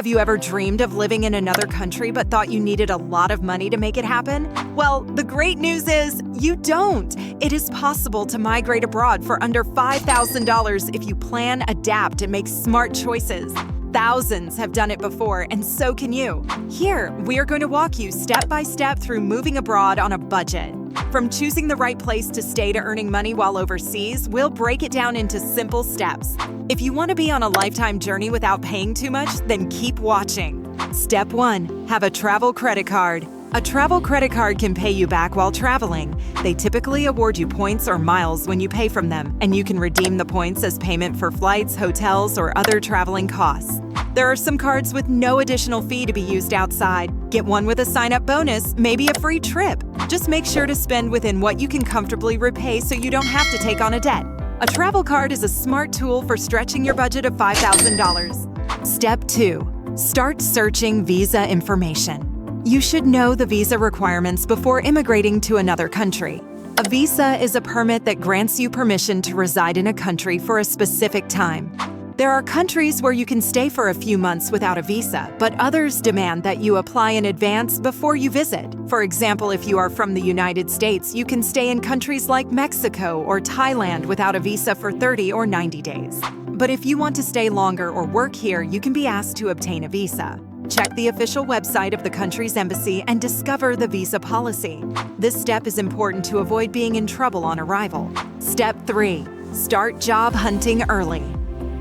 Have you ever dreamed of living in another country but thought you needed a lot of money to make it happen? Well, the great news is you don't. It is possible to migrate abroad for under $5,000 if you plan, adapt, and make smart choices. Thousands have done it before, and so can you. Here, we are going to walk you step by step through moving abroad on a budget. From choosing the right place to stay to earning money while overseas, we'll break it down into simple steps. If you want to be on a lifetime journey without paying too much, then keep watching. Step 1. Have a travel credit card. A travel credit card can pay you back while traveling. They typically award you points or miles when you pay from them, and you can redeem the points as payment for flights, hotels, or other traveling costs. There are some cards with no additional fee to be used outside. Get one with a sign-up bonus, maybe a free trip. Just make sure to spend within what you can comfortably repay so you don't have to take on a debt. A travel card is a smart tool for stretching your budget of $5,000. Step 2. Start searching visa information. You should know the visa requirements before immigrating to another country. A visa is a permit that grants you permission to reside in a country for a specific time. There are countries where you can stay for a few months without a visa, but others demand that you apply in advance before you visit. For example, if you are from the United States, you can stay in countries like Mexico or Thailand without a visa for 30 or 90 days. But if you want to stay longer or work here, you can be asked to obtain a visa. Check the official website of the country's embassy and discover the visa policy. This step is important to avoid being in trouble on arrival. Step 3. Start job hunting early.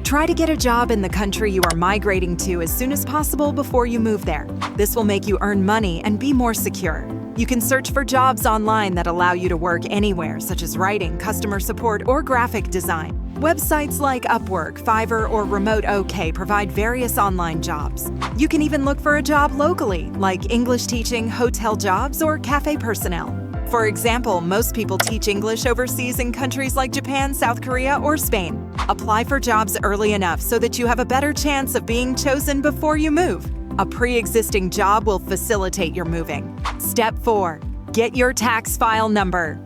Try to get a job in the country you are migrating to as soon as possible before you move there. This will make you earn money and be more secure. You can search for jobs online that allow you to work anywhere, such as writing, customer support, or graphic design. Websites like Upwork, Fiverr, or Remote OK provide various online jobs. You can even look for a job locally, like English teaching, hotel jobs, or cafe personnel. For example, most people teach English overseas in countries like Japan, South Korea, or Spain. Apply for jobs early enough so that you have a better chance of being chosen before you move. A pre-existing job will facilitate your moving. Step 4. Get your tax file number.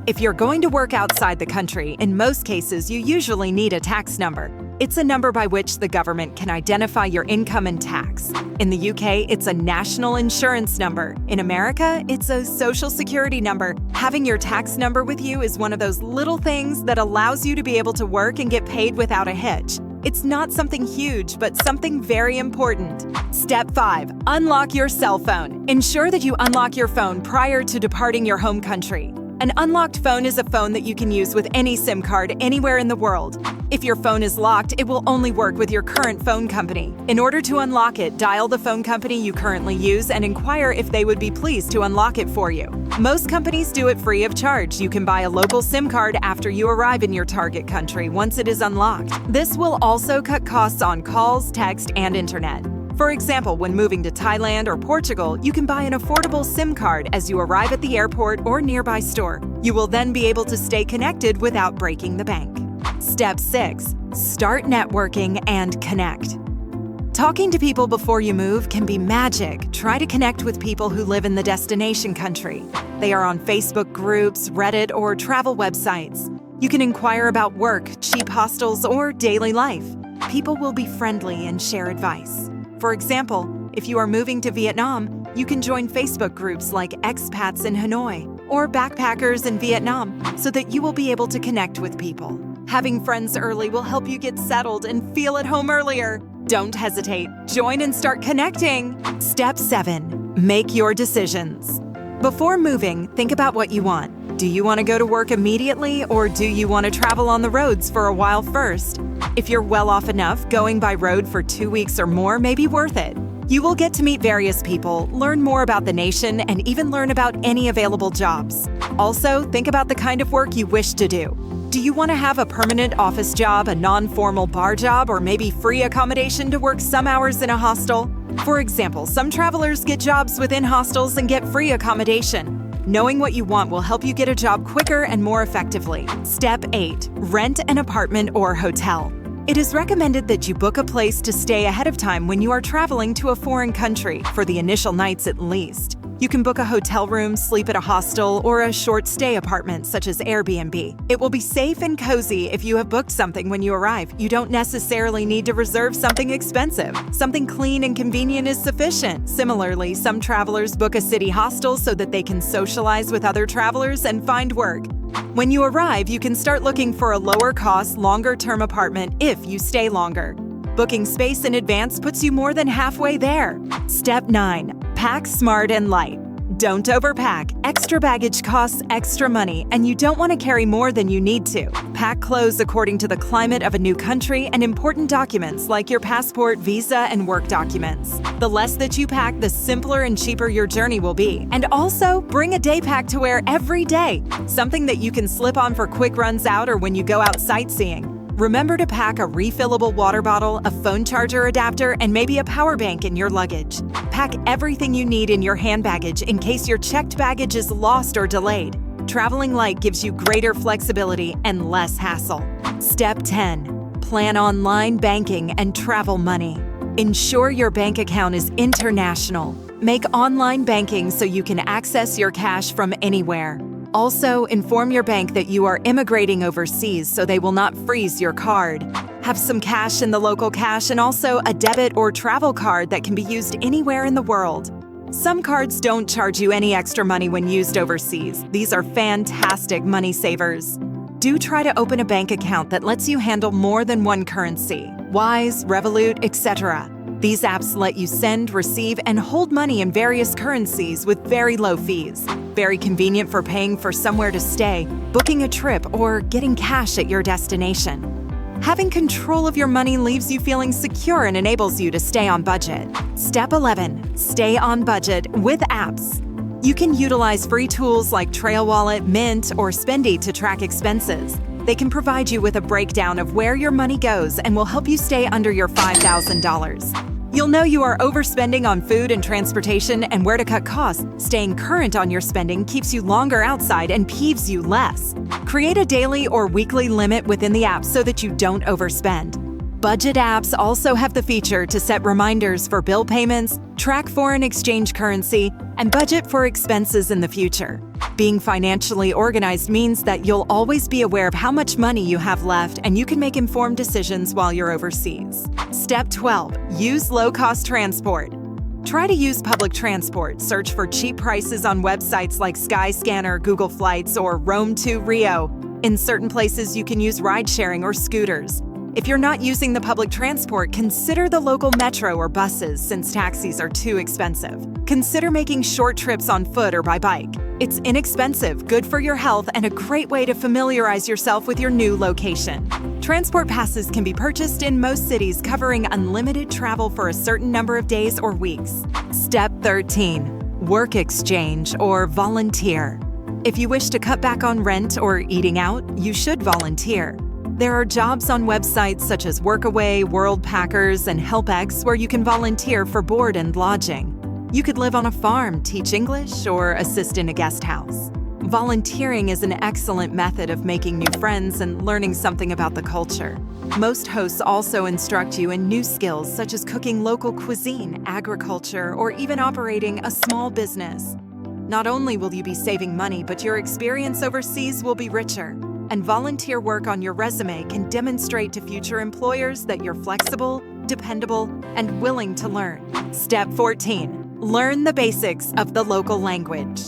If you're going to work outside the country, in most cases you usually need a tax number. It's a number by which the government can identify your income and tax. In the UK, it's a national insurance number. In America, it's a social security number. Having your tax number with you is one of those little things that allows you to be able to work and get paid without a hitch. It's not something huge, but something very important. Step 5. Unlock your cell phone. Ensure that you unlock your phone prior to departing your home country. An unlocked phone is a phone that you can use with any SIM card anywhere in the world. If your phone is locked, it will only work with your current phone company. In order to unlock it, dial the phone company you currently use and inquire if they would be pleased to unlock it for you. Most companies do it free of charge. You can buy a local SIM card after you arrive in your target country once it is unlocked. This will also cut costs on calls, text, and internet. For example, when moving to Thailand or Portugal, you can buy an affordable SIM card as you arrive at the airport or nearby store. You will then be able to stay connected without breaking the bank. Step 6. Start networking and connect. Talking to people before you move can be magic. Try to connect with people who live in the destination country. They are on Facebook groups, Reddit, or travel websites. You can inquire about work, cheap hostels, or daily life. People will be friendly and share advice. For example, if you are moving to Vietnam, you can join Facebook groups like Expats in Hanoi or Backpackers in Vietnam so that you will be able to connect with people. Having friends early will help you get settled and feel at home earlier. Don't hesitate. Join and start connecting. Step 7. Make your decisions. Before moving, think about what you want. Do you want to go to work immediately, or do you want to travel on the roads for a while first? If you're well off enough, going by road for 2 weeks or more may be worth it. You will get to meet various people, learn more about the nation, and even learn about any available jobs. Also, think about the kind of work you wish to do. Do you want to have a permanent office job, a non-formal bar job, or maybe free accommodation to work some hours in a hostel? For example, some travelers get jobs within hostels and get free accommodation. Knowing what you want will help you get a job quicker and more effectively. Step 8. Rent an apartment or hotel. It is recommended that you book a place to stay ahead of time when you are traveling to a foreign country, for the initial nights at least. You can book a hotel room, sleep at a hostel, or a short stay apartment such as Airbnb. It will be safe and cozy if you have booked something when you arrive. You don't necessarily need to reserve something expensive. Something clean and convenient is sufficient. Similarly, some travelers book a city hostel so that they can socialize with other travelers and find work. When you arrive, you can start looking for a lower-cost, longer-term apartment if you stay longer. Booking space in advance puts you more than halfway there. Step 9. Pack smart and light. Don't overpack. Extra baggage costs extra money, and you don't want to carry more than you need to. Pack clothes according to the climate of a new country and important documents like your passport, visa, and work documents. The less that you pack, the simpler and cheaper your journey will be. And also, bring a day pack to wear every day, something that you can slip on for quick runs out or when you go out sightseeing. Remember to pack a refillable water bottle, a phone charger adapter, and maybe a power bank in your luggage. Pack everything you need in your hand baggage in case your checked baggage is lost or delayed. Traveling light gives you greater flexibility and less hassle. Step 10. Plan online banking and travel money. Ensure your bank account is international. Make online banking so you can access your cash from anywhere. Also, inform your bank that you are immigrating overseas so they will not freeze your card. Have some cash in the local cash and also a debit or travel card that can be used anywhere in the world. Some cards don't charge you any extra money when used overseas. These are fantastic money savers. Do try to open a bank account that lets you handle more than one currency. Wise, Revolut, etc. These apps let you send, receive, and hold money in various currencies with very low fees. Very convenient for paying for somewhere to stay, booking a trip, or getting cash at your destination. Having control of your money leaves you feeling secure and enables you to stay on budget. Step 11. Stay on budget with apps. You can utilize free tools like Trail Wallet, Mint, or Spendy to track expenses. They can provide you with a breakdown of where your money goes and will help you stay under your $5,000. You'll know you are overspending on food and transportation and where to cut costs. Staying current on your spending keeps you longer outside and peeves you less. Create a daily or weekly limit within the app so that you don't overspend. Budget apps also have the feature to set reminders for bill payments, track foreign exchange currency, and budget for expenses in the future. Being financially organized means that you'll always be aware of how much money you have left and you can make informed decisions while you're overseas. Step 12. Use low-cost transport. Try to use public transport. Search for cheap prices on websites like Skyscanner, Google Flights, or Rome to Rio. In certain places, you can use ride-sharing or scooters. If you're not using the public transport, consider the local metro or buses since taxis are too expensive. Consider making short trips on foot or by bike. It's inexpensive, good for your health, and a great way to familiarize yourself with your new location. Transport passes can be purchased in most cities, covering unlimited travel for a certain number of days or weeks. Step 13. Work exchange or volunteer. If you wish to cut back on rent or eating out, you should volunteer. There are jobs on websites such as Workaway, Worldpackers, and HelpX where you can volunteer for board and lodging. You could live on a farm, teach English, or assist in a guest house. Volunteering is an excellent method of making new friends and learning something about the culture. Most hosts also instruct you in new skills such as cooking local cuisine, agriculture, or even operating a small business. Not only will you be saving money, but your experience overseas will be richer. And volunteer work on your resume can demonstrate to future employers that you're flexible, dependable, and willing to learn. Step 14. Learn the basics of the local language.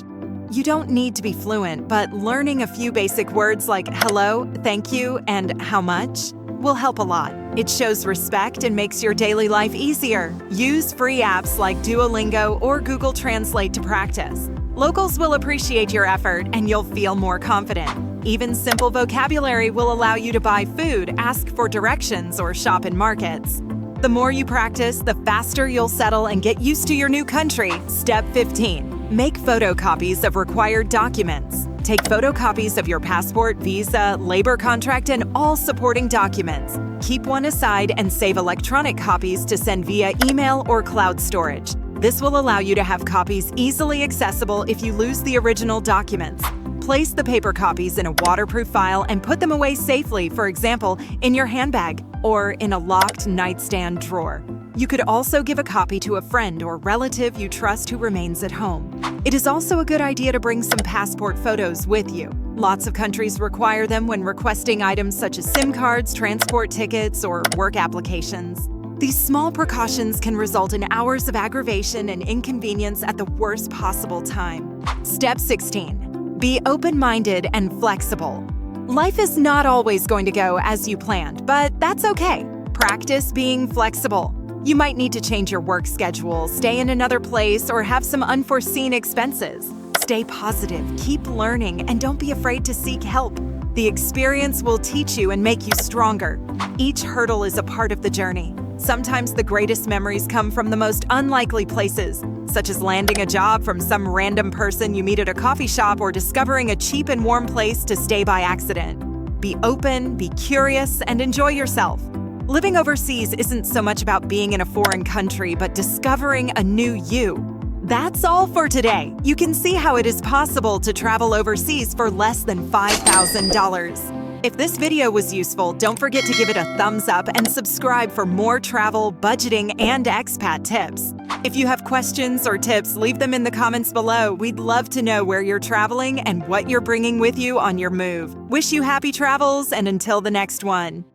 You don't need to be fluent, but learning a few basic words like hello, thank you, and how much will help a lot. It shows respect and makes your daily life easier. Use free apps like Duolingo or Google Translate to practice. Locals will appreciate your effort and you'll feel more confident. Even simple vocabulary will allow you to buy food, ask for directions, or shop in markets. The more you practice, the faster you'll settle and get used to your new country. Step 15. Make photocopies of required documents. Take photocopies of your passport, visa, labor contract, and all supporting documents. Keep one aside and save electronic copies to send via email or cloud storage. This will allow you to have copies easily accessible if you lose the original documents. Place the paper copies in a waterproof file and put them away safely, for example, in your handbag or in a locked nightstand drawer. You could also give a copy to a friend or relative you trust who remains at home. It is also a good idea to bring some passport photos with you. Lots of countries require them when requesting items such as SIM cards, transport tickets, or work applications. These small precautions can result in hours of aggravation and inconvenience at the worst possible time. Step 16. Be open-minded and flexible. Life is not always going to go as you planned, but that's okay. Practice being flexible. You might need to change your work schedule, stay in another place, or have some unforeseen expenses. Stay positive, keep learning, and don't be afraid to seek help. The experience will teach you and make you stronger. Each hurdle is a part of the journey. Sometimes the greatest memories come from the most unlikely places, such as landing a job from some random person you meet at a coffee shop or discovering a cheap and warm place to stay by accident. Be open, be curious, and enjoy yourself. Living overseas isn't so much about being in a foreign country, but discovering a new you. That's all for today. You can see how it is possible to travel overseas for less than $5,000. If this video was useful, don't forget to give it a thumbs up and subscribe for more travel, budgeting, and expat tips. If you have questions or tips, leave them in the comments below. We'd love to know where you're traveling and what you're bringing with you on your move. Wish you happy travels, and until the next one.